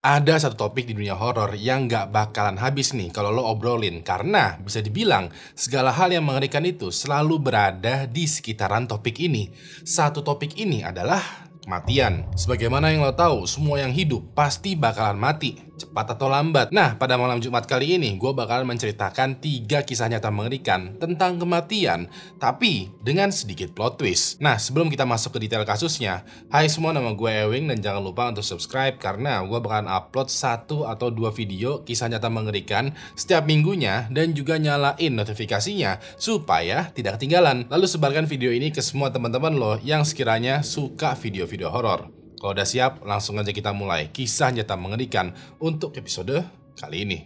Ada satu topik di dunia horor yang nggak bakalan habis nih kalau lo obrolin. Karena bisa dibilang segala hal yang mengerikan itu selalu berada di sekitaran topik ini. Satu topik ini adalah kematian. Sebagaimana yang lo tahu, semua yang hidup pasti bakalan mati, cepat atau lambat. Nah, pada malam Jumat kali ini, gue bakalan menceritakan 3 kisah nyata mengerikan tentang kematian, tapi dengan sedikit plot twist. Nah, sebelum kita masuk ke detail kasusnya, hai semua, nama gue Ewing, dan jangan lupa untuk subscribe karena gue bakalan upload 1 atau 2 video kisah nyata mengerikan setiap minggunya, dan juga nyalain notifikasinya supaya tidak ketinggalan. Lalu sebarkan video ini ke semua teman-teman lo yang sekiranya suka video-video horor. Kalau udah siap, langsung aja kita mulai kisah nyata mengerikan untuk episode kali ini.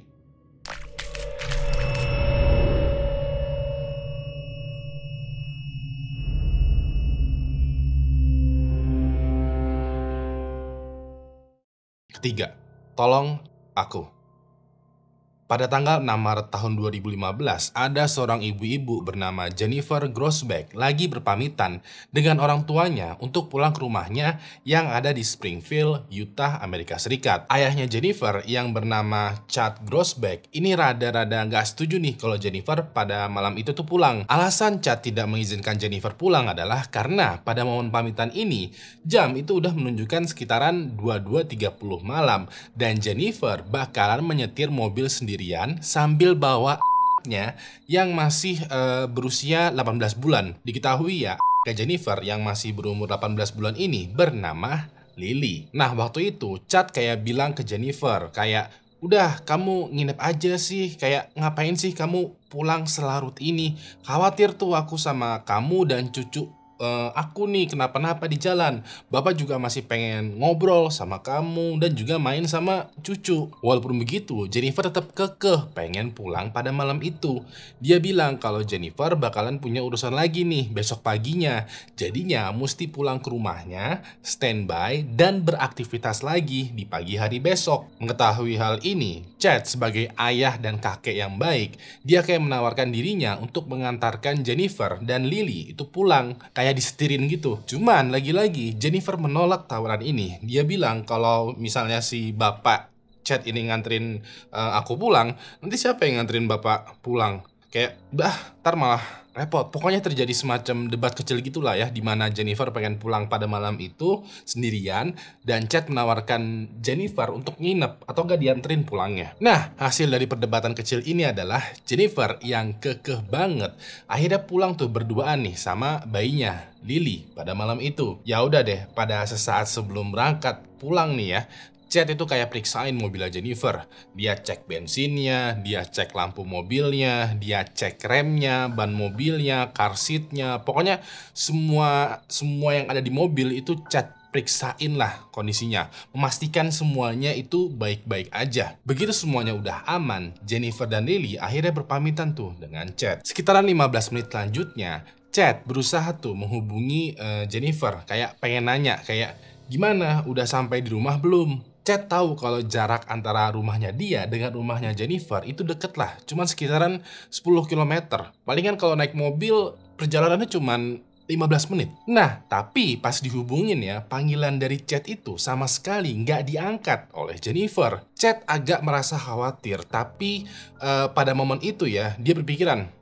Ketiga, tolong aku. Pada tanggal 6 Maret tahun 2015, ada seorang ibu-ibu bernama Jennifer Grossbeck lagi berpamitan dengan orang tuanya untuk pulang ke rumahnya yang ada di Springfield, Utah, Amerika Serikat. Ayahnya Jennifer yang bernama Chad Grossbeck ini rada-rada nggak setuju nih kalau Jennifer pada malam itu tuh pulang. Alasan Chad tidak mengizinkan Jennifer pulang adalah karena pada momen pamitan ini, jam itu udah menunjukkan sekitaran 22.30 malam dan Jennifer bakalan menyetir mobil sendiri sambil bawa yang masih berusia 18 bulan. Diketahui ya, Jennifer yang masih berumur 18 bulan ini bernama Lily. Nah, waktu itu Chad kayak bilang ke Jennifer kayak, udah kamu nginep aja sih, kayak ngapain sih kamu pulang selarut ini, khawatir tuh aku sama kamu dan cucu aku nih kenapa-napa di jalan. Bapak juga masih pengen ngobrol sama kamu dan juga main sama cucu. Walaupun begitu, Jennifer tetap kekeh pengen pulang pada malam itu. Dia bilang kalau Jennifer bakalan punya urusan lagi nih besok paginya. Jadinya mesti pulang ke rumahnya, standby, dan beraktivitas lagi di pagi hari besok. Mengetahui hal ini, Chad sebagai ayah dan kakek yang baik, dia kayak menawarkan dirinya untuk mengantarkan Jennifer dan Lily itu pulang. Kayak disetirin gitu. Cuman lagi-lagi Jennifer menolak tawaran ini. Dia bilang kalau misalnya si bapak Chad ini nganterin aku pulang, nanti siapa yang nganterin bapak pulang? Kayak, ntar malah repot. Pokoknya terjadi semacam debat kecil gitulah ya, dimana Jennifer pengen pulang pada malam itu sendirian dan Chad menawarkan Jennifer untuk nginep atau gak dianterin pulangnya. Nah, hasil dari perdebatan kecil ini adalah Jennifer yang kekeh banget akhirnya pulang tuh berduaan nih sama bayinya Lily pada malam itu. Ya udah deh, pada sesaat sebelum berangkat pulang nih ya, Chad itu kayak periksain mobilnya Jennifer. Dia cek bensinnya, dia cek lampu mobilnya, dia cek remnya, ban mobilnya, car seatnya. Pokoknya semua yang ada di mobil itu Chad periksain lah kondisinya. Memastikan semuanya itu baik-baik aja. Begitu semuanya udah aman, Jennifer dan Lily akhirnya berpamitan tuh dengan Chad. Sekitaran 15 menit selanjutnya, Chad berusaha tuh menghubungi Jennifer. Kayak pengen nanya, kayak gimana, udah sampai di rumah belum? Chad tahu kalau jarak antara rumahnya dia dengan rumahnya Jennifer itu deket lah, cuman sekitaran 10 km. Palingan kalau naik mobil perjalanannya cuman 15 menit. Nah, tapi pas dihubungin ya, panggilan dari Chad itu sama sekali nggak diangkat oleh Jennifer. Chad agak merasa khawatir, tapi pada momen itu ya, dia berpikiran,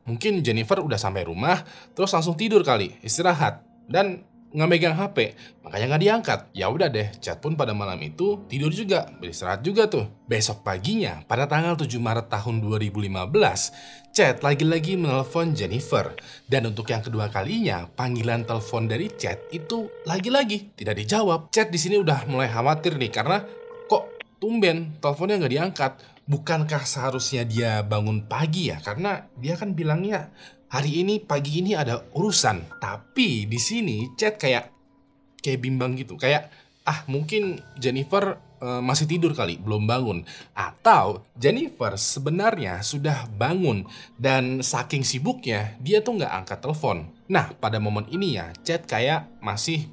mungkin Jennifer udah sampai rumah, terus langsung tidur kali, istirahat. Dan nggak megang HP, makanya nggak diangkat. Ya udah deh, Chad pun pada malam itu tidur juga, beristirahat juga tuh. Besok paginya, pada tanggal 7 Maret tahun 2015, Chad lagi-lagi menelpon Jennifer. Dan untuk yang kedua kalinya, panggilan telepon dari Chad itu lagi-lagi tidak dijawab. Chad di sini udah mulai khawatir nih, karena kok tumben teleponnya nggak diangkat. Bukankah seharusnya dia bangun pagi ya? Karena dia kan bilangnya hari ini pagi ini ada urusan. Tapi di sini Chad kayak bimbang gitu. Kayak mungkin Jennifer masih tidur kali, belum bangun. Atau Jennifer sebenarnya sudah bangun dan saking sibuknya dia tuh nggak angkat telepon. Nah, pada momen ini ya Chad kayak masih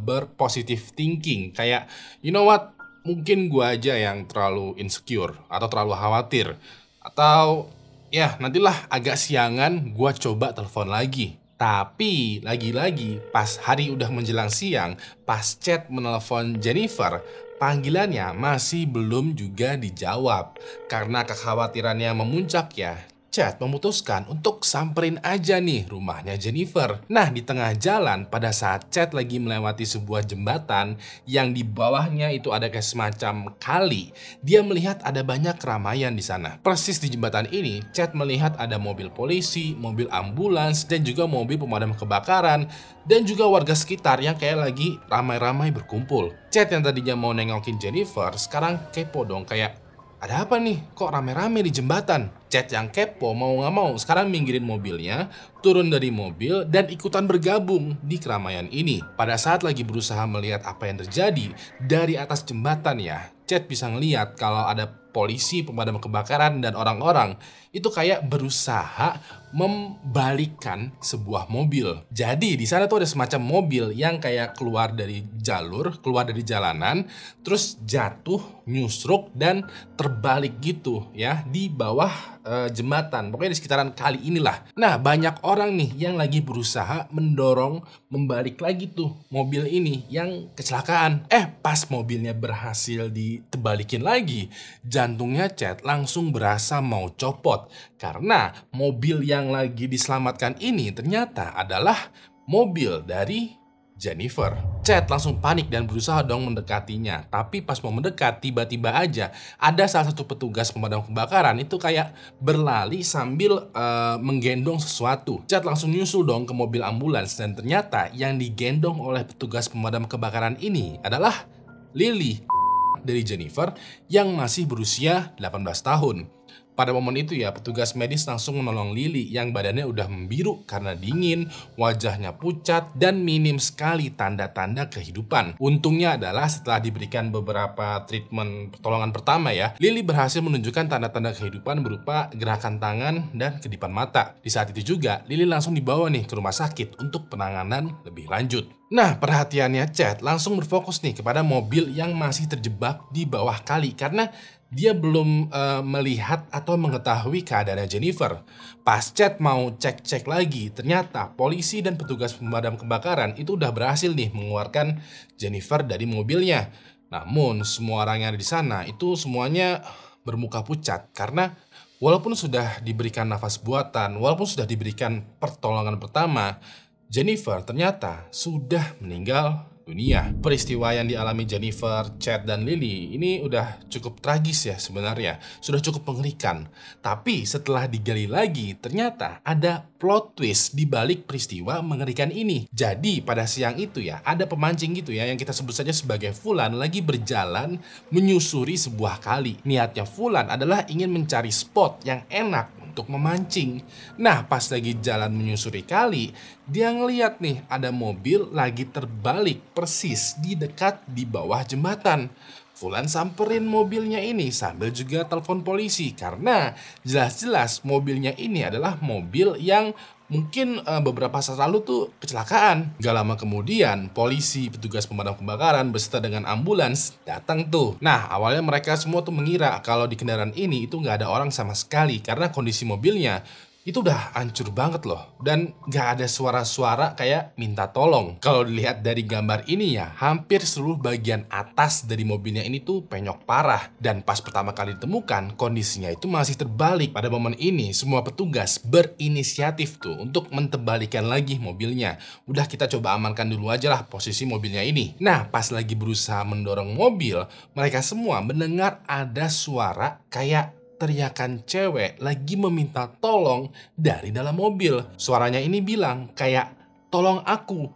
berpositive thinking. Kayak, you know what? Mungkin gua aja yang terlalu insecure atau terlalu khawatir. Atau ya nantilah agak siangan gua coba telepon lagi. Tapi lagi-lagi pas hari udah menjelang siang, pas Chad menelpon Jennifer, panggilannya masih belum juga dijawab. Karena kekhawatirannya memuncak ya, Chad memutuskan untuk samperin aja nih rumahnya Jennifer. Nah, di tengah jalan pada saat Chad lagi melewati sebuah jembatan yang di bawahnya itu ada kayak semacam kali, dia melihat ada banyak keramaian di sana. Persis di jembatan ini, Chad melihat ada mobil polisi, mobil ambulans, dan juga mobil pemadam kebakaran, dan juga warga sekitar yang kayak lagi ramai-ramai berkumpul. Chad yang tadinya mau nengokin Jennifer, sekarang kepo dong, kayak ada apa nih? Kok rame-rame di jembatan? Chad yang kepo mau nggak mau sekarang minggirin mobilnya, turun dari mobil, dan ikutan bergabung di keramaian ini. Pada saat lagi berusaha melihat apa yang terjadi dari atas jembatan ya, Chad bisa ngeliat kalau ada polisi, pemadam kebakaran, dan orang-orang itu kayak berusaha membalikkan sebuah mobil. Jadi di sana tuh ada semacam mobil yang kayak keluar dari jalur, keluar dari jalanan, terus jatuh, nyusruk, dan terbalik gitu ya di bawah jembatan. Pokoknya di sekitaran kali inilah. Nah, banyak orang nih yang lagi berusaha mendorong membalik lagi tuh mobil ini yang kecelakaan. Pas mobilnya berhasil ditebalikin lagi, jantungnya Chad langsung berasa mau copot. Karena mobil yang lagi diselamatkan ini ternyata adalah mobil dari Jennifer. Chad langsung panik dan berusaha dong mendekatinya. Tapi pas mau mendekat, tiba-tiba aja ada salah satu petugas pemadam kebakaran itu kayak berlari sambil menggendong sesuatu. Chad langsung nyusul dong ke mobil ambulans dan ternyata yang digendong oleh petugas pemadam kebakaran ini adalah Lily dari Jennifer yang masih berusia 18 tahun. Pada momen itu ya, petugas medis langsung menolong Lily yang badannya udah membiru karena dingin, wajahnya pucat, dan minim sekali tanda-tanda kehidupan. Untungnya adalah setelah diberikan beberapa treatment pertolongan pertama ya, Lily berhasil menunjukkan tanda-tanda kehidupan berupa gerakan tangan dan kedipan mata. Di saat itu juga, Lily langsung dibawa nih ke rumah sakit untuk penanganan lebih lanjut. Nah, perhatiannya Chad langsung berfokus nih kepada mobil yang masih terjebak di bawah kali karena dia belum melihat atau mengetahui keadaannya Jennifer. Pas Chad mau cek-cek lagi, ternyata polisi dan petugas pemadam kebakaran itu udah berhasil nih mengeluarkan Jennifer dari mobilnya. Namun, semua orang yang ada di sana itu semuanya bermuka pucat karena walaupun sudah diberikan nafas buatan, walaupun sudah diberikan pertolongan pertama, Jennifer ternyata sudah meninggal dunia. Peristiwa yang dialami Jennifer, Chad, dan Lily ini udah cukup tragis ya sebenarnya. Sudah cukup mengerikan. Tapi setelah digali lagi, ternyata ada plot twist di balik peristiwa mengerikan ini. Jadi pada siang itu ya, ada pemancing gitu ya yang kita sebut saja sebagai Fulan lagi berjalan menyusuri sebuah kali. Niatnya Fulan adalah ingin mencari spot yang enak untuk memancing. Nah, pas lagi jalan menyusuri kali, dia ngeliat nih ada mobil lagi terbalik persis di bawah jembatan. Fulan samperin mobilnya ini sambil juga telepon polisi karena jelas-jelas mobilnya ini adalah mobil yang mungkin beberapa saat lalu tuh kecelakaan. Gak lama kemudian, polisi, petugas pemadam kebakaran beserta dengan ambulans datang tuh. Nah, awalnya mereka semua tuh mengira kalau di kendaraan ini itu nggak ada orang sama sekali karena kondisi mobilnya itu udah hancur banget loh. Dan gak ada suara-suara kayak minta tolong. Kalau dilihat dari gambar ini ya, hampir seluruh bagian atas dari mobilnya ini tuh penyok parah. Dan pas pertama kali ditemukan, kondisinya itu masih terbalik. Pada momen ini, semua petugas berinisiatif tuh untuk mentebalikan lagi mobilnya. Udah kita coba amankan dulu aja lah posisi mobilnya ini. Nah, pas lagi berusaha mendorong mobil, mereka semua mendengar ada suara kayak teriakan cewek lagi meminta tolong dari dalam mobil. Suaranya ini bilang kayak, "Tolong aku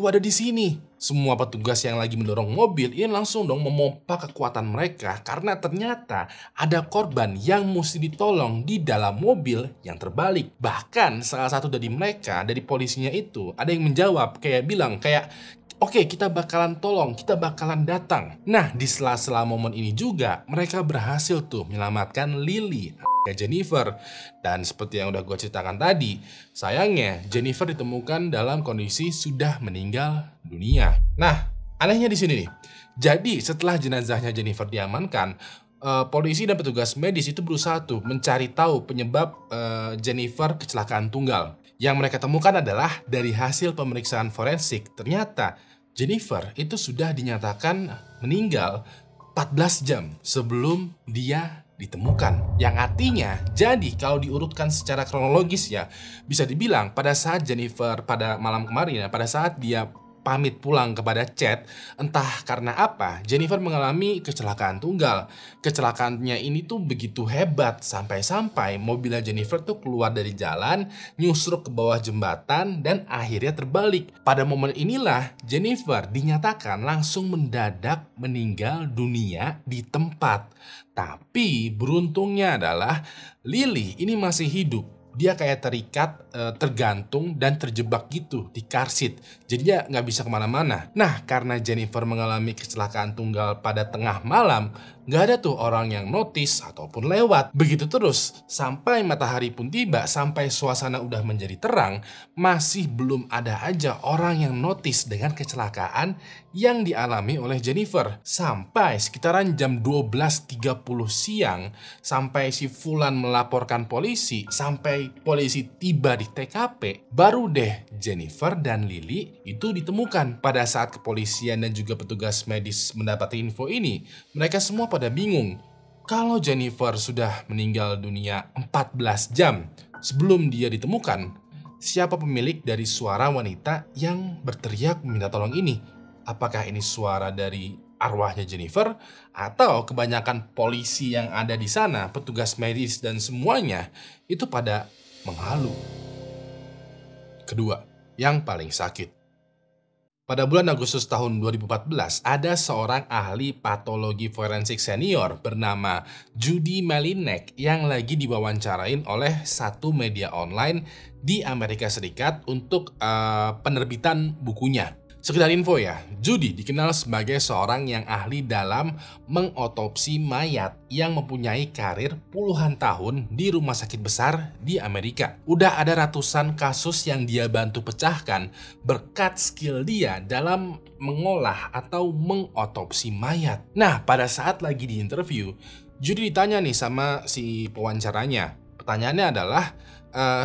ada di sini." Semua petugas yang lagi mendorong mobil ini langsung dong memompa kekuatan mereka karena ternyata ada korban yang mesti ditolong di dalam mobil yang terbalik. Bahkan salah satu dari mereka, dari polisinya itu, ada yang menjawab kayak bilang kayak, "Oke, kita bakalan tolong, kita bakalan datang." Nah, di sela-sela momen ini juga, mereka berhasil tuh menyelamatkan Lily, Jennifer. Dan seperti yang udah gue ceritakan tadi, sayangnya Jennifer ditemukan dalam kondisi sudah meninggal dunia. Nah, anehnya di sini nih. Jadi, setelah jenazahnya Jennifer diamankan, polisi dan petugas medis itu berusaha tuh mencari tahu penyebab Jennifer kecelakaan tunggal. Yang mereka temukan adalah dari hasil pemeriksaan forensik, ternyata Jennifer itu sudah dinyatakan meninggal 14 jam sebelum dia ditemukan. Yang artinya, jadi kalau diurutkan secara kronologis ya, bisa dibilang pada saat Jennifer pada malam kemarin ya, pada saat dia pamit pulang kepada Chad, entah karena apa, Jennifer mengalami kecelakaan tunggal. Kecelakaannya ini tuh begitu hebat, sampai-sampai mobilnya Jennifer tuh keluar dari jalan, nyusruk ke bawah jembatan, dan akhirnya terbalik. Pada momen inilah, Jennifer dinyatakan langsung mendadak meninggal dunia di tempat. Tapi beruntungnya adalah Lily ini masih hidup. Dia kayak terikat, tergantung dan terjebak gitu di car seat. Jadi dia nggak bisa kemana-mana. Nah, karena Jennifer mengalami kecelakaan tunggal pada tengah malam, nggak ada tuh orang yang notice ataupun lewat. Begitu terus, sampai matahari pun tiba, sampai suasana udah menjadi terang, masih belum ada aja orang yang notice dengan kecelakaan yang dialami oleh Jennifer. Sampai sekitaran jam 12.30 siang, sampai si Fulan melaporkan polisi, sampai polisi tiba di TKP, baru deh Jennifer dan Lily itu ditemukan. Pada saat kepolisian dan juga petugas medis mendapat info ini, mereka semua pada bingung. Kalau Jennifer sudah meninggal dunia 14 jam sebelum dia ditemukan, siapa pemilik dari suara wanita yang berteriak meminta tolong ini? Apakah ini suara dari arwahnya Jennifer, atau kebanyakan polisi yang ada di sana, petugas medis dan semuanya itu pada menghalu? Kedua, yang paling sakit. Pada bulan Agustus tahun 2014, ada seorang ahli patologi forensik senior bernama Judy Melinek yang lagi diwawancarain oleh satu media online di Amerika Serikat untuk penerbitan bukunya. Sekedar info ya, Judy dikenal sebagai seorang yang ahli dalam mengotopsi mayat yang mempunyai karir puluhan tahun di rumah sakit besar di Amerika. Udah ada ratusan kasus yang dia bantu pecahkan berkat skill dia dalam mengolah atau mengotopsi mayat. Nah, pada saat lagi di interview, Judy ditanya nih sama si pewawancaranya. Pertanyaannya adalah,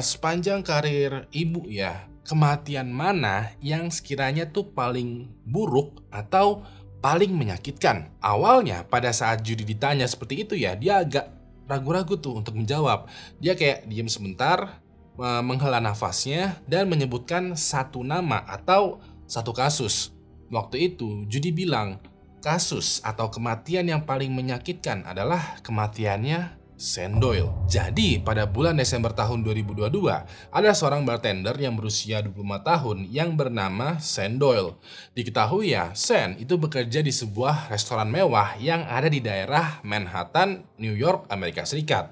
sepanjang karir ibu ya, kematian mana yang sekiranya tuh paling buruk atau paling menyakitkan? Awalnya pada saat Judy ditanya seperti itu ya, dia agak ragu-ragu tuh untuk menjawab. Dia kayak diam sebentar, menghela nafasnya dan menyebutkan satu nama atau satu kasus. Waktu itu Judy bilang, kasus atau kematian yang paling menyakitkan adalah kematiannya Shane Doyle. Jadi pada bulan Desember tahun 2022, ada seorang bartender yang berusia 25 tahun yang bernama Shane Doyle. Diketahui ya, Shane itu bekerja di sebuah restoran mewah yang ada di daerah Manhattan, New York, Amerika Serikat.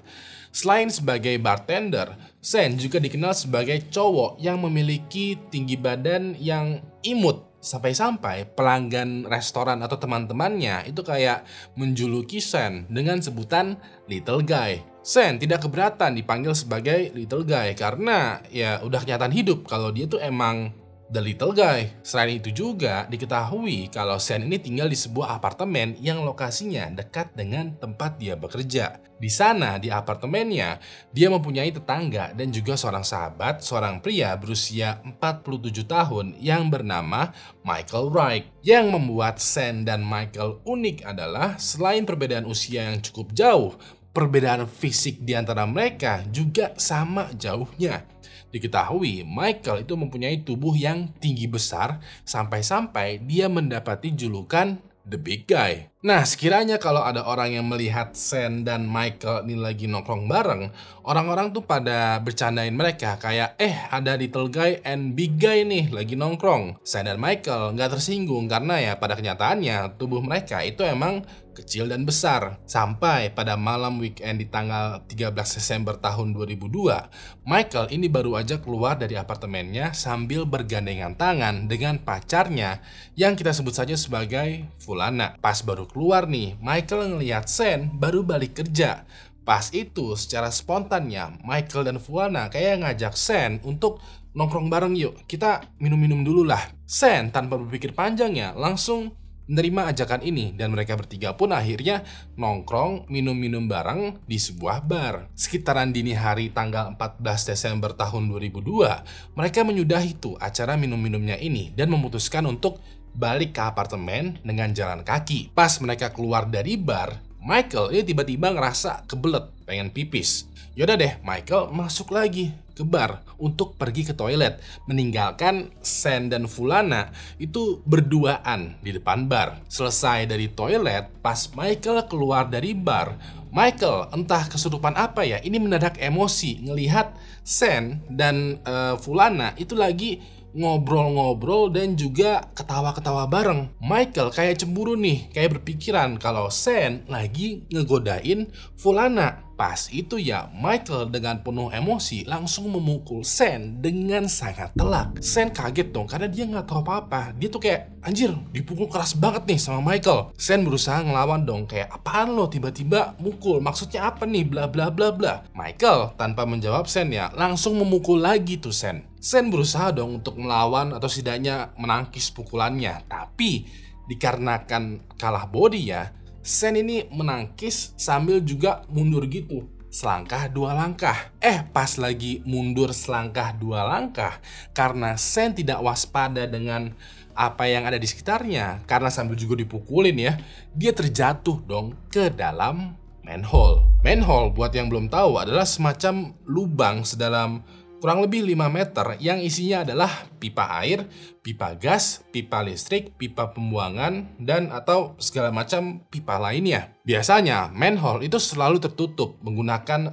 Selain sebagai bartender, Shane juga dikenal sebagai cowok yang memiliki tinggi badan yang imut. Sampai-sampai pelanggan restoran atau teman-temannya itu kayak menjuluki Shane dengan sebutan Little Guy. Shane tidak keberatan dipanggil sebagai Little Guy karena ya udah kenyataan hidup kalau dia tuh emang The Little Guy. Selain itu juga diketahui kalau Shane ini tinggal di sebuah apartemen yang lokasinya dekat dengan tempat dia bekerja. Di sana, di apartemennya, dia mempunyai tetangga dan juga seorang sahabat, seorang pria berusia 47 tahun yang bernama Michael Wright. Yang membuat Shane dan Michael unik adalah selain perbedaan usia yang cukup jauh, perbedaan fisik di antara mereka juga sama jauhnya. Diketahui Michael itu mempunyai tubuh yang tinggi besar sampai-sampai dia mendapati julukan The Big Guy. Nah, sekiranya kalau ada orang yang melihat Shane dan Michael ini lagi nongkrong bareng, orang-orang tuh pada bercandain mereka kayak, ada Little Guy and Big Guy nih lagi nongkrong. Shane dan Michael nggak tersinggung karena ya pada kenyataannya tubuh mereka itu emang kecil dan besar. Sampai pada malam weekend di tanggal 13 Desember tahun 2002, Michael ini baru aja keluar dari apartemennya sambil bergandengan tangan dengan pacarnya yang kita sebut saja sebagai Fulana. Pas baru keluar nih, Michael ngelihat Shane baru balik kerja. Pas itu secara spontannya Michael dan Fulana kayak ngajak Shane untuk nongkrong bareng, yuk kita minum-minum dulu lah. Shane tanpa berpikir panjang ya langsung menerima ajakan ini dan mereka bertiga pun akhirnya nongkrong minum-minum bareng di sebuah bar. Sekitaran dini hari tanggal 14 Desember tahun 2002, mereka menyudahi tuh acara minum-minumnya ini dan memutuskan untuk balik ke apartemen dengan jalan kaki. Pas mereka keluar dari bar, Michael ini tiba-tiba ngerasa kebelet, pengen pipis. Yaudah deh, Michael masuk lagi ke bar untuk pergi ke toilet, meninggalkan Sen dan Fulana itu berduaan di depan bar. Selesai dari toilet, pas Michael keluar dari bar, Michael entah kesurupan apa ya, ini mendadak emosi ngelihat Sen dan Fulana itu lagi ngobrol-ngobrol dan juga ketawa-ketawa bareng. Michael kayak cemburu nih, kayak berpikiran kalau Sen lagi ngegodain Fulana. Pas itu ya, Michael dengan penuh emosi langsung memukul Sen dengan sangat telak. Sen kaget dong karena dia nggak tahu apa-apa. Dia tuh kayak, anjir, dipukul keras banget nih sama Michael. Sen berusaha ngelawan dong, kayak apaan lo tiba-tiba mukul, maksudnya apa nih, bla bla bla bla. Michael tanpa menjawab Sen ya, langsung memukul lagi tuh Sen. Sen berusaha dong untuk melawan atau setidaknya menangkis pukulannya. Tapi dikarenakan kalah body ya, Sen ini menangkis sambil juga mundur gitu, selangkah dua langkah. Pas lagi mundur selangkah dua langkah, karena Sen tidak waspada dengan apa yang ada di sekitarnya, karena sambil juga dipukulin ya, dia terjatuh dong ke dalam manhole. Manhole buat yang belum tahu adalah semacam lubang sedalam kurang lebih 5 meter yang isinya adalah pipa air, pipa gas, pipa listrik, pipa pembuangan, dan atau segala macam pipa lainnya. Biasanya manhole itu selalu tertutup menggunakan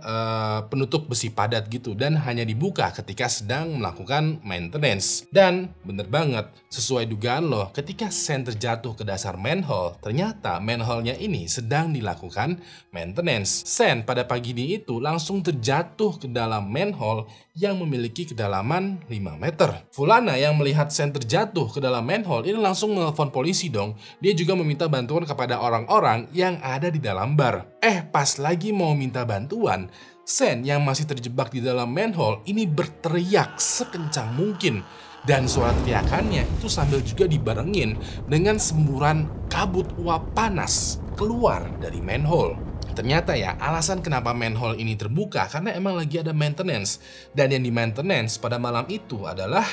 penutup besi padat gitu dan hanya dibuka ketika sedang melakukan maintenance. Dan bener banget, sesuai dugaan lo, ketika Sen terjatuh ke dasar manhole, ternyata manhole-nya ini sedang dilakukan maintenance. Sen pada pagi ini itu langsung terjatuh ke dalam manhole yang memiliki kedalaman 5 meter. Fulana yang melihat Sen terjatuh ke dalam manhole ini langsung menelpon polisi dong. Dia juga meminta bantuan kepada orang-orang yang ada di dalam bar. Pas lagi mau minta bantuan, Sen yang masih terjebak di dalam manhole ini berteriak sekencang mungkin. Dan suara teriakannya itu sambil juga dibarengin dengan semburan kabut uap panas keluar dari manhole. Ternyata ya, alasan kenapa manhole ini terbuka karena emang lagi ada maintenance. Dan yang di maintenance pada malam itu adalah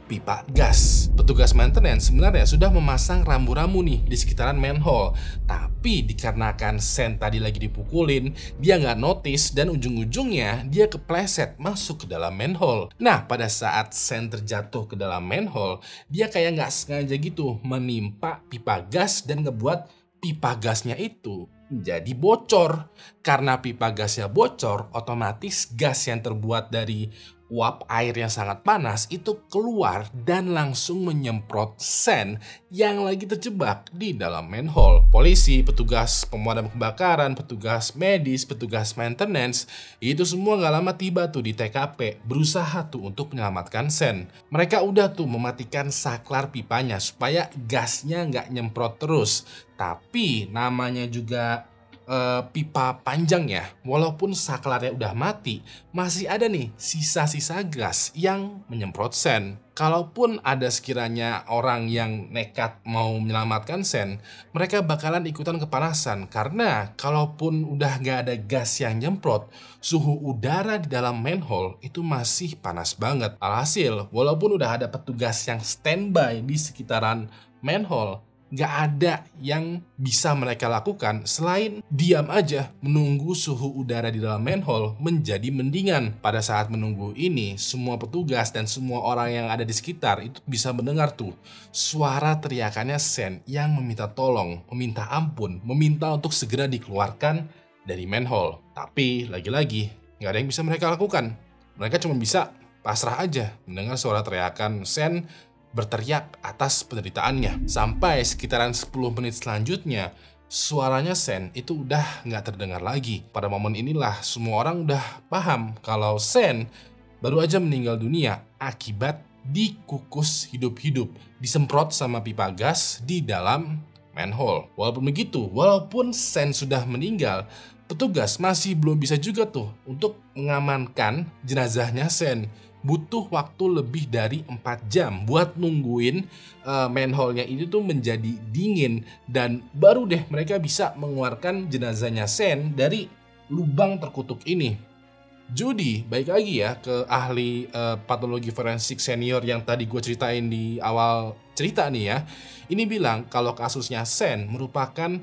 pipa gas. Petugas maintenance sebenarnya sudah memasang rambu-rambu nih di sekitaran manhole. Tapi dikarenakan Sen tadi lagi dipukulin, dia nggak notice dan ujung-ujungnya dia kepleset masuk ke dalam manhole. Nah, pada saat Sen terjatuh ke dalam manhole, dia kayak nggak sengaja gitu menimpa pipa gas dan ngebuat pipa gasnya itu jadi bocor. Karena pipa gasnya bocor, otomatis gas yang terbuat dari uap air yang sangat panas itu keluar dan langsung menyemprot Sen yang lagi terjebak di dalam manhole. Polisi, petugas pemadam kebakaran, petugas medis, petugas maintenance, itu semua gak lama tiba tuh di TKP, berusaha tuh untuk menyelamatkan Sen. Mereka udah tuh mematikan saklar pipanya supaya gasnya gak nyemprot terus. Tapi namanya juga pipa panjang ya, walaupun saklarnya udah mati, masih ada nih sisa-sisa gas yang menyemprot Sen. Kalaupun ada sekiranya orang yang nekat mau menyelamatkan Sen, mereka bakalan ikutan kepanasan karena kalaupun udah gak ada gas yang nyemprot, suhu udara di dalam manhole itu masih panas banget. Alhasil, walaupun udah ada petugas yang standby di sekitaran manhole, gak ada yang bisa mereka lakukan selain diam aja menunggu suhu udara di dalam manhole menjadi mendingan. Pada saat menunggu ini, semua petugas dan semua orang yang ada di sekitar itu bisa mendengar tuh suara teriakannya Sen yang meminta tolong, meminta ampun, meminta untuk segera dikeluarkan dari manhole. Tapi lagi-lagi gak ada yang bisa mereka lakukan. Mereka cuma bisa pasrah aja mendengar suara teriakan Sen berteriak atas penderitaannya. Sampai sekitaran 10 menit selanjutnya, suaranya Sen itu udah nggak terdengar lagi. Pada momen inilah semua orang udah paham kalau Sen baru aja meninggal dunia akibat dikukus hidup-hidup, disemprot sama pipa gas di dalam manhole. Walaupun begitu, walaupun Sen sudah meninggal, petugas masih belum bisa juga tuh untuk mengamankan jenazahnya Sen. Butuh waktu lebih dari 4 jam buat nungguin manhole-nya itu tuh menjadi dingin dan baru deh mereka bisa mengeluarkan jenazahnya Sen dari lubang terkutuk ini. Judy, balik lagi ya ke ahli patologi forensik senior yang tadi gue ceritain di awal cerita nih ya, ini bilang kalau kasusnya Sen merupakan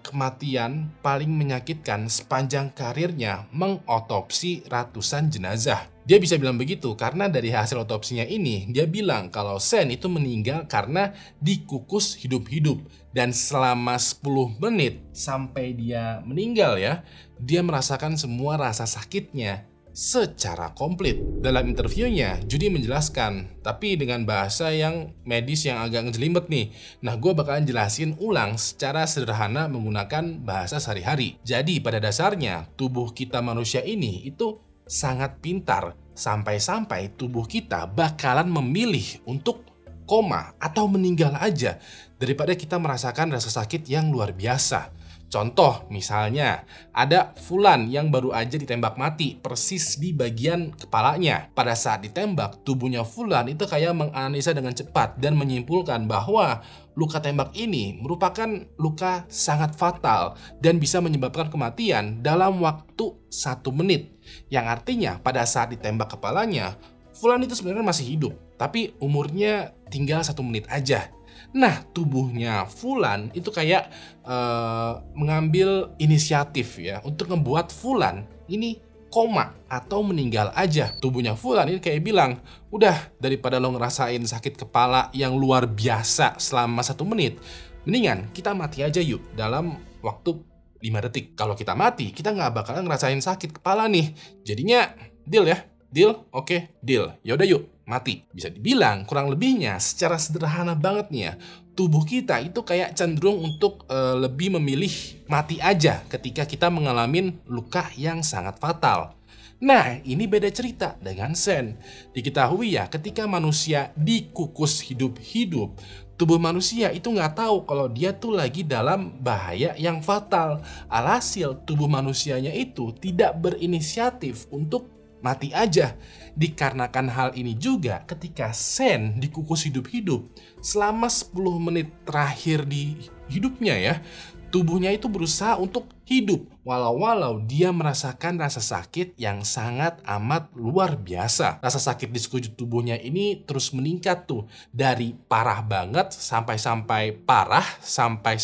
kematian paling menyakitkan sepanjang karirnya mengotopsi ratusan jenazah. Dia bisa bilang begitu karena dari hasil otopsinya ini, dia bilang kalau Sen itu meninggal karena dikukus hidup-hidup. Dan selama 10 menit sampai dia meninggal ya, dia merasakan semua rasa sakitnya secara komplit. Dalam interviewnya, Judy menjelaskan, tapi dengan bahasa yang medis yang agak ngejelimet nih. Nah, gue bakalan jelasin ulang secara sederhana menggunakan bahasa sehari-hari. Jadi, pada dasarnya, tubuh kita manusia ini itu sangat pintar. Sampai-sampai tubuh kita bakalan memilih untuk koma atau meninggal aja daripada kita merasakan rasa sakit yang luar biasa. Contoh, misalnya, ada Fulan yang baru aja ditembak mati persis di bagian kepalanya. Pada saat ditembak, tubuhnya Fulan itu kayak menganalisa dengan cepat dan menyimpulkan bahwa luka tembak ini merupakan luka sangat fatal dan bisa menyebabkan kematian dalam waktu 1 menit. Yang artinya, pada saat ditembak kepalanya, Fulan itu sebenarnya masih hidup, tapi umurnya tinggal 1 menit aja. Nah, tubuhnya Fulan itu kayak mengambil inisiatif ya untuk membuat Fulan ini koma atau meninggal aja. Tubuhnya Fulan ini kayak bilang, udah daripada lo ngerasain sakit kepala yang luar biasa selama 1 menit, mendingan kita mati aja yuk dalam waktu 5 detik. Kalau kita mati, kita nggak bakalan ngerasain sakit kepala nih. Jadinya deal ya. Deal? Oke, deal. Yaudah yuk, mati. Bisa dibilang kurang lebihnya secara sederhana banget nih ya. Tubuh kita itu kayak cenderung untuk lebih memilih mati aja ketika kita mengalami luka yang sangat fatal. Nah, ini beda cerita dengan Sen. Diketahui ya, ketika manusia dikukus hidup-hidup, tubuh manusia itu nggak tahu kalau dia tuh lagi dalam bahaya yang fatal. Alhasil, tubuh manusianya itu tidak berinisiatif untuk mati aja. Dikarenakan hal ini juga ketika Sen dikukus hidup-hidup selama 10 menit terakhir di hidupnya ya, tubuhnya itu berusaha untuk hidup walau dia merasakan rasa sakit yang sangat amat luar biasa. Rasa sakit di sekujur tubuhnya ini terus meningkat tuh dari parah banget sampai parah, sampai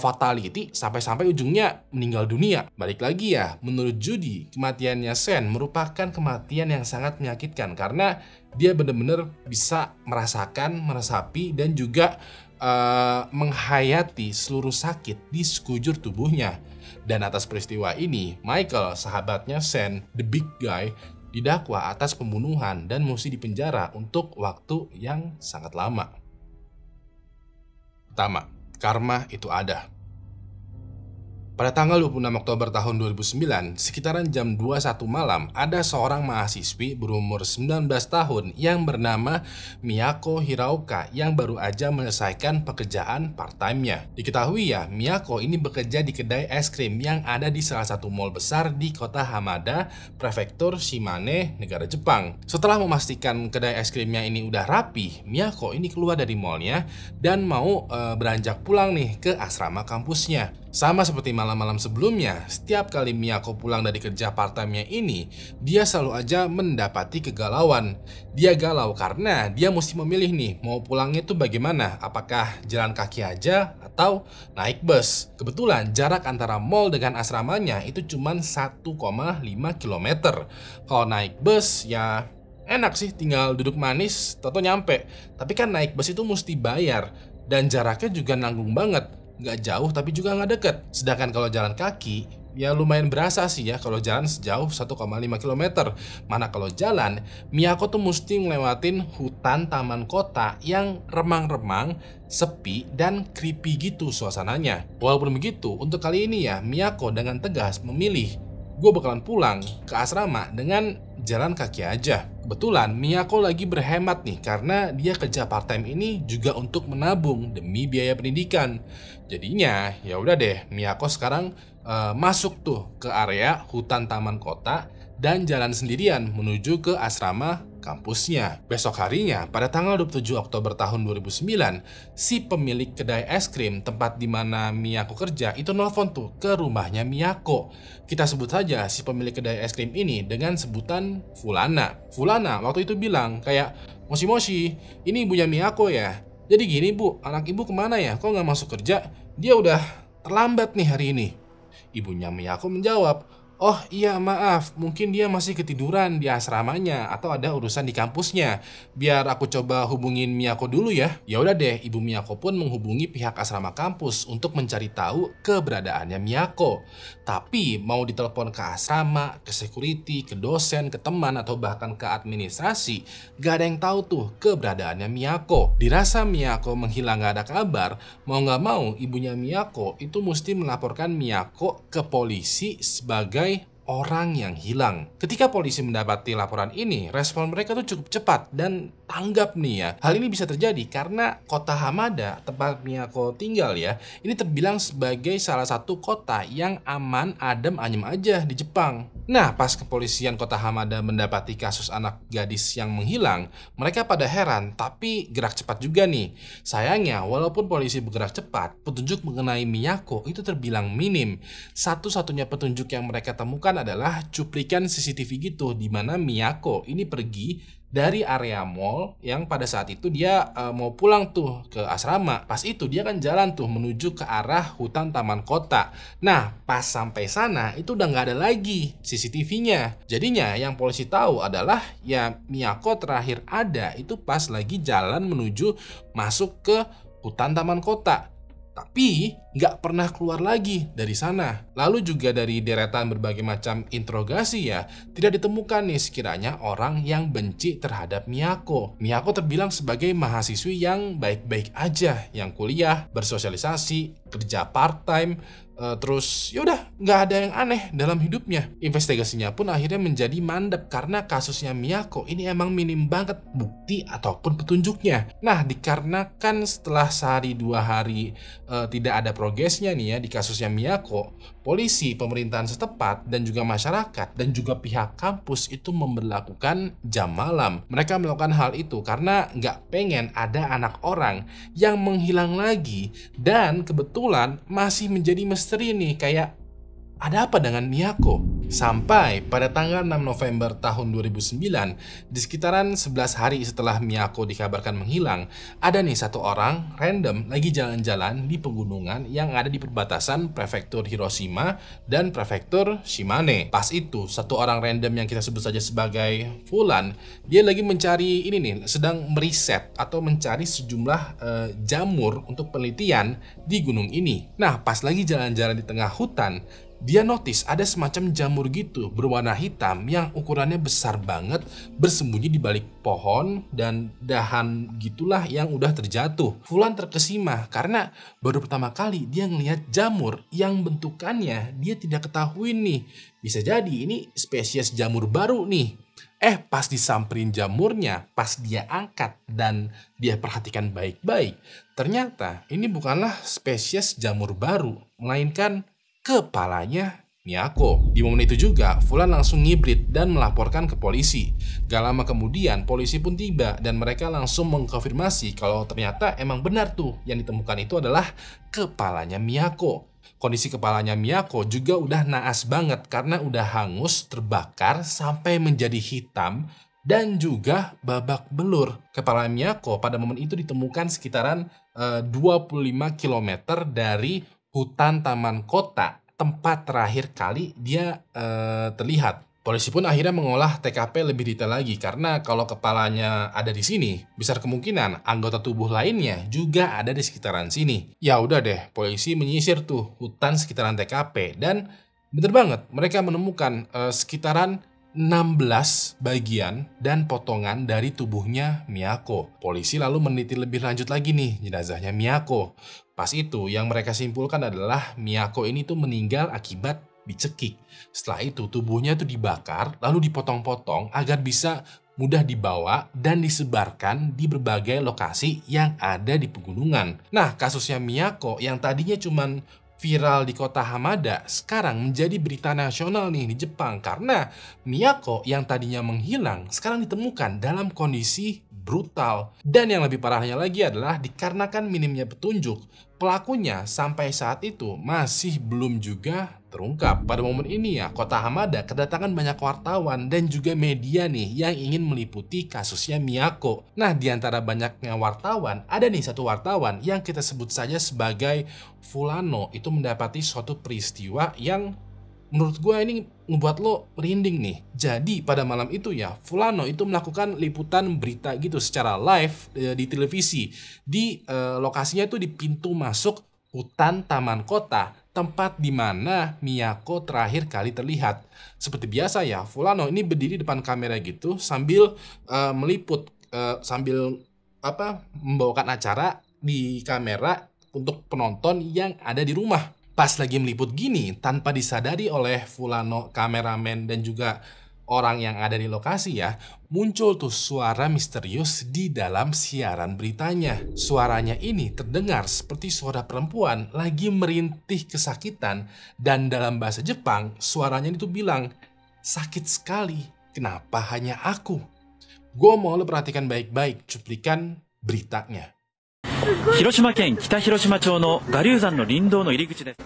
fatality, sampai ujungnya meninggal dunia. Balik lagi ya, menurut Judy, kematiannya Sen merupakan kematian yang sangat menyakitkan karena dia benar-benar bisa merasakan, meresapi dan juga menghayati seluruh sakit di sekujur tubuhnya. Dan atas peristiwa ini, Michael, sahabatnya Sen, the big guy, didakwa atas pembunuhan dan mesti dipenjara untuk waktu yang sangat lama. Pertama, karma itu ada. Pada tanggal 26 Oktober tahun 2009, sekitaran jam 21 malam, ada seorang mahasiswi berumur 19 tahun yang bernama Miyako Hiraoka yang baru aja menyelesaikan pekerjaan part-time-nya. Diketahui ya, Miyako ini bekerja di kedai es krim yang ada di salah satu mall besar di kota Hamada, prefektur Shimane, negara Jepang. Setelah memastikan kedai es krimnya ini udah rapi, Miyako ini keluar dari mallnya dan mau beranjak pulang nih ke asrama kampusnya. Sama seperti malam-malam sebelumnya, setiap kali Miyako pulang dari kerja part-time-nya ini, dia selalu aja mendapati kegalauan. Dia galau karena dia mesti memilih nih, mau pulangnya itu bagaimana? Apakah jalan kaki aja atau naik bus? Kebetulan jarak antara mall dengan asramanya itu cuma 1,5 km. Kalau naik bus ya enak sih, tinggal duduk manis, toto nyampe. Tapi kan naik bus itu mesti bayar dan jaraknya juga nanggung banget. Nggak jauh tapi juga nggak deket. Sedangkan kalau jalan kaki, ya lumayan berasa sih ya kalau jalan sejauh 1,5 km. Mana kalau jalan, Miyako tuh mesti ngelewatin hutan taman kota yang remang-remang, sepi, dan creepy gitu suasananya. Walaupun begitu, untuk kali ini ya, Miyako dengan tegas memilih, gue bakalan pulang ke asrama dengan jalan kaki aja. Kebetulan Miyako lagi berhemat nih karena dia kerja part-time ini juga untuk menabung demi biaya pendidikan. Jadinya ya udah deh, Miyako sekarang masuk tuh ke area hutan taman kota dan jalan sendirian menuju ke asrama kampusnya. Besok harinya, pada tanggal 27 Oktober tahun 2009, si pemilik kedai es krim tempat di mana Miyako kerja itu nelfon tuh ke rumahnya Miyako. Kita sebut saja si pemilik kedai es krim ini dengan sebutan Fulana. Fulana waktu itu bilang kayak, "Moshi, ini ibunya Miyako ya? Jadi gini bu, anak ibu kemana ya? Kok nggak masuk kerja? Dia udah terlambat nih hari ini." Ibunya Miyako menjawab, "Oh iya maaf, mungkin dia masih ketiduran di asramanya atau ada urusan di kampusnya. Biar aku coba hubungin Miyako dulu ya." Ya udah deh, ibu Miyako pun menghubungi pihak asrama kampus untuk mencari tahu keberadaannya Miyako. Tapi mau ditelepon ke asrama, ke security, ke dosen, ke teman atau bahkan ke administrasi, gak ada yang tahu tuh keberadaannya Miyako. Dirasa Miyako menghilang gak ada kabar, mau gak mau ibunya Miyako itu mesti melaporkan Miyako ke polisi sebagai orang yang hilang. Ketika polisi mendapati laporan ini, respon mereka tuh cukup cepat dan tanggap nih ya. Hal ini bisa terjadi karena kota Hamada, tempat Miyako tinggal ya, ini terbilang sebagai salah satu kota yang aman, adem, anyem aja di Jepang. Nah, pas kepolisian kota Hamada mendapati kasus anak gadis yang menghilang, mereka pada heran, tapi gerak cepat juga nih. Sayangnya, walaupun polisi bergerak cepat, petunjuk mengenai Miyako itu terbilang minim. Satu-satunya petunjuk yang mereka temukan adalah cuplikan CCTV gitu, di mana Miyako ini pergi dari area mall yang pada saat itu dia mau pulang tuh ke asrama. Pas itu dia kan jalan tuh menuju ke arah hutan taman kota. Nah, pas sampai sana itu udah nggak ada lagi CCTV-nya. Jadinya yang polisi tahu adalah ya Miyako terakhir ada itu pas lagi jalan menuju masuk ke hutan taman kota. Tapi nggak pernah keluar lagi dari sana. Lalu juga dari deretan berbagai macam interogasi ya, tidak ditemukan nih sekiranya orang yang benci terhadap Miyako. Miyako terbilang sebagai mahasiswi yang baik-baik aja, yang kuliah, bersosialisasi, kerja part-time, terus yaudah nggak ada yang aneh dalam hidupnya. Investigasinya pun akhirnya menjadi mandek karena kasusnya Miyako ini emang minim banget bukti ataupun petunjuknya. Nah, dikarenakan setelah sehari dua hari tidak ada progresnya nih ya di kasusnya Miyako, polisi, pemerintahan setempat, dan juga masyarakat dan juga pihak kampus itu memberlakukan jam malam. Mereka melakukan hal itu karena nggak pengen ada anak orang yang menghilang lagi dan kebetulan masih menjadi misteri nih, kayak ada apa dengan Miyako? Sampai pada tanggal 6 November tahun 2009, di sekitaran 11 hari setelah Miyako dikabarkan menghilang, ada nih satu orang random lagi jalan-jalan di pegunungan yang ada di perbatasan prefektur Hiroshima dan prefektur Shimane. Pas itu, satu orang random yang kita sebut saja sebagai Fulan, dia lagi mencari ini nih, sedang meriset atau mencari sejumlah jamur untuk penelitian di gunung ini. Nah, pas lagi jalan-jalan di tengah hutan, dia notice ada semacam jamur gitu berwarna hitam yang ukurannya besar banget, bersembunyi di balik pohon dan dahan gitulah yang udah terjatuh. Fulan terkesima karena baru pertama kali dia ngelihat jamur yang bentukannya dia tidak ketahui nih. Bisa jadi ini spesies jamur baru nih. Pas disamperin jamurnya, pas dia angkat dan dia perhatikan baik-baik, ternyata ini bukanlah spesies jamur baru, melainkan kepalanya Miyako. Di momen itu juga, Fulan langsung ngibrit dan melaporkan ke polisi. Gak lama kemudian, polisi pun tiba dan mereka langsung mengkonfirmasi kalau ternyata emang benar tuh yang ditemukan itu adalah kepalanya Miyako. Kondisi kepalanya Miyako juga udah naas banget karena udah hangus, terbakar, sampai menjadi hitam dan juga babak belur. Kepala Miyako pada momen itu ditemukan sekitaran 25 km dari hutan taman kota, tempat terakhir kali dia terlihat. Polisi pun akhirnya mengolah TKP lebih detail lagi karena kalau kepalanya ada di sini, besar kemungkinan anggota tubuh lainnya juga ada di sekitaran sini. Ya udah deh, polisi menyisir tuh hutan sekitaran TKP dan bener banget mereka menemukan sekitaran 16 bagian dan potongan dari tubuhnya Miyako. Polisi lalu meneliti lebih lanjut lagi nih jenazahnya Miyako. Pas itu yang mereka simpulkan adalah Miyako ini tuh meninggal akibat dicekik. Setelah itu tubuhnya tuh dibakar lalu dipotong-potong agar bisa mudah dibawa dan disebarkan di berbagai lokasi yang ada di pegunungan. Nah, kasusnya Miyako yang tadinya cuman viral di kota Hamada sekarang menjadi berita nasional nih di Jepang karena Miyako yang tadinya menghilang sekarang ditemukan dalam kondisi brutal. Dan yang lebih parahnya lagi adalah dikarenakan minimnya petunjuk, pelakunya sampai saat itu masih belum juga terungkap. Pada momen ini ya, kota Hamada kedatangan banyak wartawan dan juga media nih yang ingin meliputi kasusnya Miyako. Nah, di antara banyaknya wartawan, ada nih satu wartawan yang kita sebut saja sebagai Fulano. Itu mendapati suatu peristiwa yang menurut gue ini ngebuat lo merinding nih. Jadi pada malam itu ya, Fulano itu melakukan liputan berita gitu secara live di televisi. Di lokasinya itu di pintu masuk hutan taman kota, tempat di mana Miyako terakhir kali terlihat. Seperti biasa ya, Fulano ini berdiri depan kamera gitu sambil meliput, sambil membawakan acara di kamera untuk penonton yang ada di rumah. Pas lagi meliput gini, tanpa disadari oleh Fulano, kameramen, dan juga orang yang ada di lokasi ya, muncul tuh suara misterius di dalam siaran beritanya. Suaranya ini terdengar seperti suara perempuan lagi merintih kesakitan, dan dalam bahasa Jepang, suaranya itu bilang, "Sakit sekali, kenapa hanya aku?" Gue mau lo perhatikan baik-baik cuplikan beritanya. 広島県北広島町の我流山の林道の入り口です。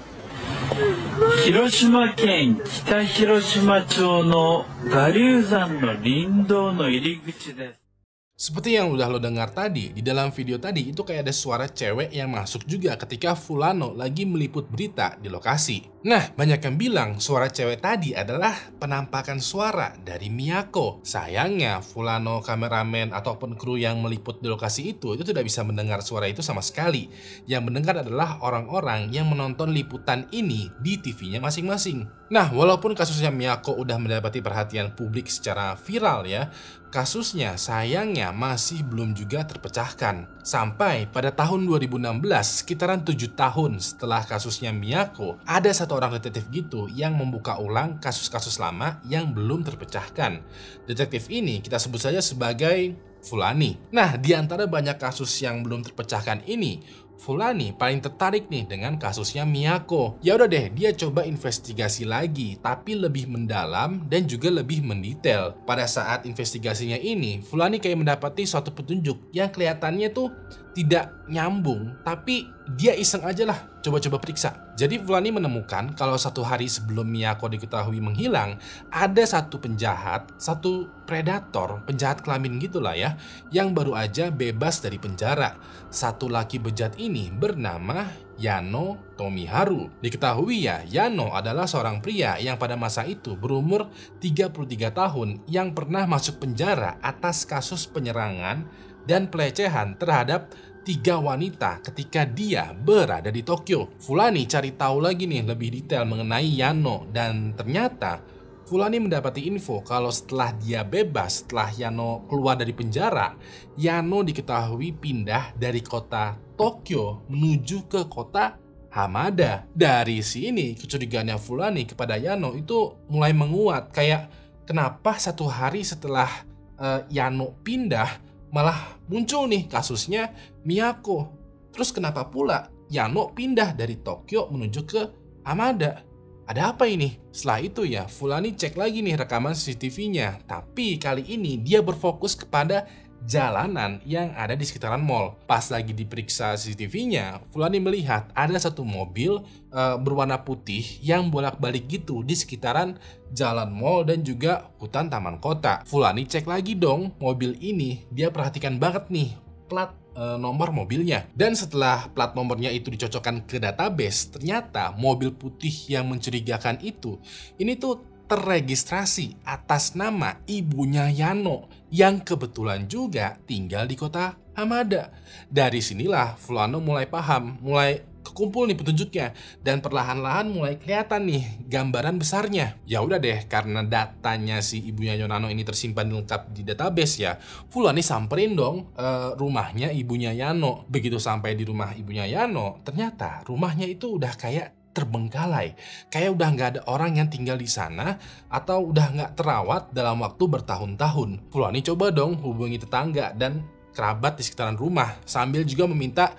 広島県北広島町の我流山の林道の入り口です。Seperti yang udah lo dengar tadi, di dalam video tadi itu kayak ada suara cewek yang masuk juga ketika Fulano lagi meliput berita di lokasi. Nah, banyak yang bilang suara cewek tadi adalah penampakan suara dari Miyako. Sayangnya, Fulano, kameramen, ataupun kru yang meliput di lokasi itu tidak bisa mendengar suara itu sama sekali. Yang mendengar adalah orang-orang yang menonton liputan ini di TV-nya masing-masing. Nah, walaupun kasusnya Miyako udah mendapati perhatian publik secara viral ya, kasusnya sayangnya masih belum juga terpecahkan. Sampai pada tahun 2016, sekitaran 7 tahun setelah kasusnya Miyako, ada satu orang detektif gitu yang membuka ulang kasus-kasus lama yang belum terpecahkan. Detektif ini kita sebut saja sebagai Fulani. Nah, di antara banyak kasus yang belum terpecahkan ini, Fulani paling tertarik nih dengan kasusnya Miyako. Ya udah deh, dia coba investigasi lagi, tapi lebih mendalam dan juga lebih mendetail. Pada saat investigasinya ini, Fulani kayak mendapati suatu petunjuk yang kelihatannya tuh tidak nyambung, tapi dia iseng aja lah coba-coba periksa. Jadi Fulani menemukan kalau satu hari sebelum Miyako diketahui menghilang, ada satu penjahat, satu predator, penjahat kelamin gitulah ya, yang baru aja bebas dari penjara. Satu laki bejat ini bernama Yano Tomiharu. Diketahui ya, Yano adalah seorang pria yang pada masa itu berumur 33 tahun yang pernah masuk penjara atas kasus penyerangan dan pelecehan terhadap 3 wanita ketika dia berada di Tokyo. Fulani cari tahu lagi nih lebih detail mengenai Yano, dan ternyata Fulani mendapati info kalau setelah dia bebas, setelah Yano keluar dari penjara, Yano diketahui pindah dari kota Tokyo menuju ke kota Hamada. Dari sini kecurigaannya Fulani kepada Yano itu mulai menguat, kayak kenapa satu hari setelah Yano pindah malah muncul nih kasusnya Miyako. Terus kenapa pula Yano pindah dari Tokyo menuju ke Hamada? Ada apa ini? Setelah itu ya, Fulani cek lagi nih rekaman CCTV-nya. Tapi kali ini dia berfokus kepada jalanan yang ada di sekitaran mall. Pas lagi diperiksa CCTV-nya, Fulani melihat ada satu mobil berwarna putih yang bolak-balik gitu di sekitaran jalan mall dan juga hutan taman kota. Fulani cek lagi dong mobil ini, dia perhatikan banget nih plat nomor mobilnya. Dan setelah plat nomornya itu dicocokkan ke database, ternyata mobil putih yang mencurigakan itu, ini tuh terregistrasi atas nama ibunya Yano yang kebetulan juga tinggal di kota Hamada. Dari sinilah Fulano mulai paham, mulai kekumpul nih petunjuknya, dan perlahan-lahan mulai kelihatan nih gambaran besarnya. Ya udah deh, karena datanya si ibunya Yonano ini tersimpan lengkap di database ya, Fulani samperin dong rumahnya ibunya Yano. Begitu sampai di rumah ibunya Yano, ternyata rumahnya itu udah kayak terbengkalai, kayak udah nggak ada orang yang tinggal di sana atau udah nggak terawat dalam waktu bertahun-tahun. Fulani coba dong hubungi tetangga dan kerabat di sekitaran rumah, sambil juga meminta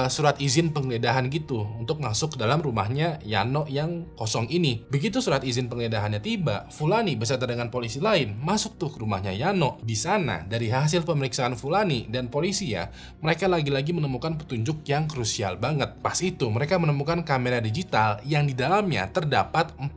surat izin penggeledahan gitu untuk masuk ke dalam rumahnya Yano yang kosong ini. Begitu surat izin penggeledahannya tiba, Fulani beserta dengan polisi lain masuk tuh ke rumahnya Yano. Di sana, dari hasil pemeriksaan Fulani dan polisi ya, mereka lagi-lagi menemukan petunjuk yang krusial banget. Pas itu mereka menemukan kamera digital yang di dalamnya terdapat 40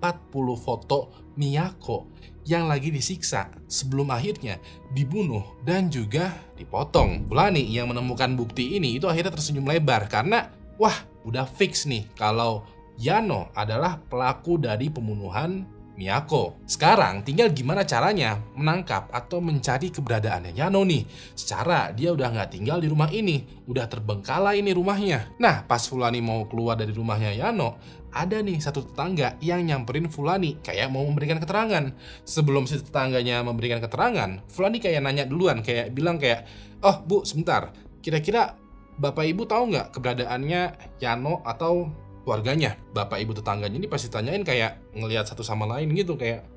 foto Miyako yang lagi disiksa sebelum akhirnya dibunuh dan juga dipotong. Fulani yang menemukan bukti ini itu akhirnya tersenyum lebar karena wah, udah fix nih kalau Yano adalah pelaku dari pembunuhan Miyako. Sekarang tinggal gimana caranya menangkap atau mencari keberadaannya Yano nih. Secara dia udah nggak tinggal di rumah ini, udah terbengkalai ini rumahnya. Nah, pas Fulani mau keluar dari rumahnya Yano, ada nih satu tetangga yang nyamperin Fulani kayak mau memberikan keterangan. Sebelum si tetangganya memberikan keterangan, Fulani kayak nanya duluan, kayak bilang kayak, "Oh Bu, sebentar, kira-kira Bapak Ibu tahu nggak keberadaannya Yano atau keluarganya?" Bapak ibu tetangganya ini pasti tanyain kayak ngelihat satu sama lain gitu, kayak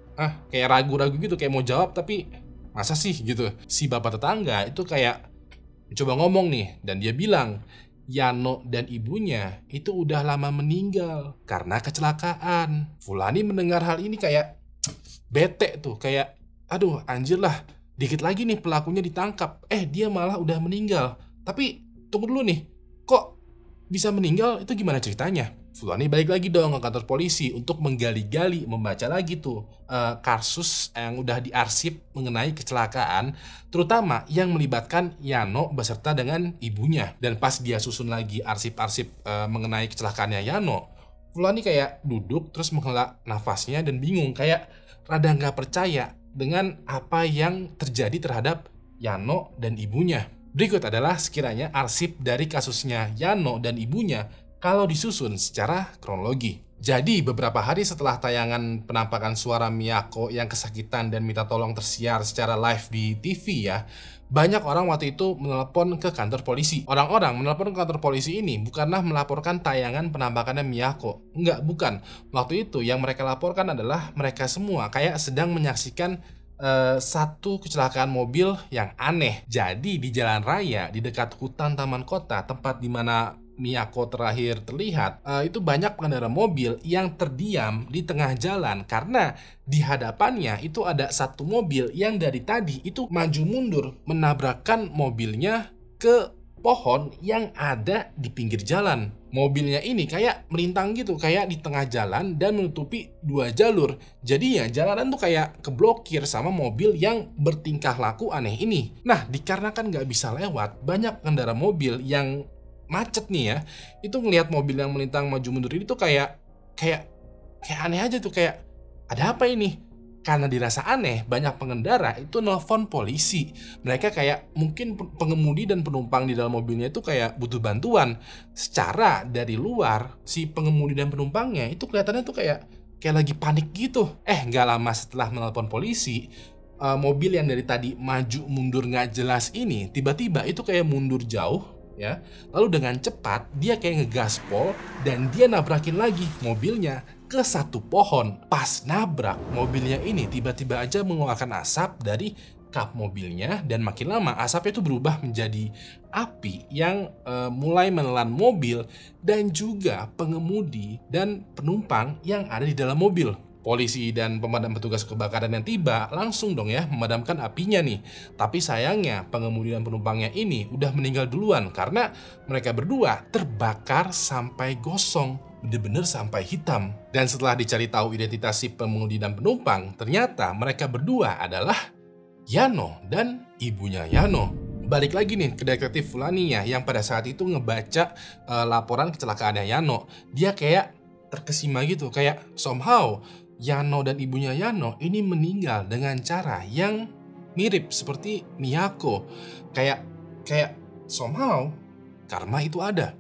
kayak ragu-ragu gitu, kayak mau jawab tapi masa sih gitu. Si bapak tetangga itu kayak coba ngomong nih dan dia bilang Yano dan ibunya itu udah lama meninggal karena kecelakaan. Fulani mendengar hal ini kayak bete tuh, kayak aduh anjir lah, dikit lagi nih pelakunya ditangkap, dia malah udah meninggal. Tapi tunggu dulu nih, kok bisa meninggal, itu gimana ceritanya? Fulani balik lagi dong ke kantor polisi untuk menggali-gali, membaca lagi tuh kasus yang udah diarsip mengenai kecelakaan, terutama yang melibatkan Yano beserta dengan ibunya. Dan pas dia susun lagi arsip-arsip mengenai kecelakaannya Yano, Fulani kayak duduk terus menghela nafasnya dan bingung, kayak rada nggak percaya dengan apa yang terjadi terhadap Yano dan ibunya. Berikut adalah sekiranya arsip dari kasusnya Yano dan ibunya kalau disusun secara kronologi. Jadi beberapa hari setelah tayangan penampakan suara Miyako yang kesakitan dan minta tolong tersiar secara live di TV ya, banyak orang waktu itu menelpon ke kantor polisi. Orang-orang menelpon ke kantor polisi ini bukanlah melaporkan tayangan penampakannya Miyako. Enggak, bukan. Waktu itu yang mereka laporkan adalah mereka semua kayak sedang menyaksikan satu kecelakaan mobil yang aneh. Jadi di jalan raya di dekat hutan taman kota, tempat dimana Miyako terakhir terlihat, itu banyak pengendara mobil yang terdiam di tengah jalan karena di hadapannya itu ada satu mobil yang dari tadi itu maju mundur menabrakkan mobilnya ke pohon yang ada di pinggir jalan. Mobilnya ini kayak melintang gitu, kayak di tengah jalan dan menutupi dua jalur. Jadi ya jalanan tuh kayak keblokir sama mobil yang bertingkah laku aneh ini. Nah, dikarenakan nggak bisa lewat, banyak pengendara mobil yang macet nih ya, itu ngelihat mobil yang melintang maju mundur ini tuh kayak aneh aja tuh, kayak ada apa ini? Karena dirasa aneh, banyak pengendara itu nelpon polisi. Mereka kayak mungkin pengemudi dan penumpang di dalam mobilnya itu kayak butuh bantuan. Secara dari luar, si pengemudi dan penumpangnya itu kelihatannya tuh kayak lagi panik gitu. Nggak lama setelah menelpon polisi, mobil yang dari tadi maju mundur nggak jelas ini tiba-tiba itu kayak mundur jauh ya. Lalu dengan cepat dia kayak ngegaspol dan dia nabrakin lagi mobilnya ke satu pohon. Pas nabrak, mobilnya ini tiba-tiba aja mengeluarkan asap dari kap mobilnya dan makin lama asapnya itu berubah menjadi api yang mulai menelan mobil dan juga pengemudi dan penumpang yang ada di dalam mobil. Polisi dan pemadam petugas kebakaran yang tiba langsung dong ya memadamkan apinya nih. Tapi sayangnya pengemudi dan penumpangnya ini udah meninggal duluan karena mereka berdua terbakar sampai gosong, bener-bener sampai hitam. Dan setelah dicari tahu identitas si pengemudi dan penumpang, ternyata mereka berdua adalah Yano dan ibunya Yano. Balik lagi nih ke detektif Fulaninya yang pada saat itu ngebaca laporan kecelakaannya Yano. Dia kayak terkesima gitu, kayak somehow Yano dan ibunya Yano ini meninggal dengan cara yang mirip seperti Miyako. Kayak somehow karma itu ada.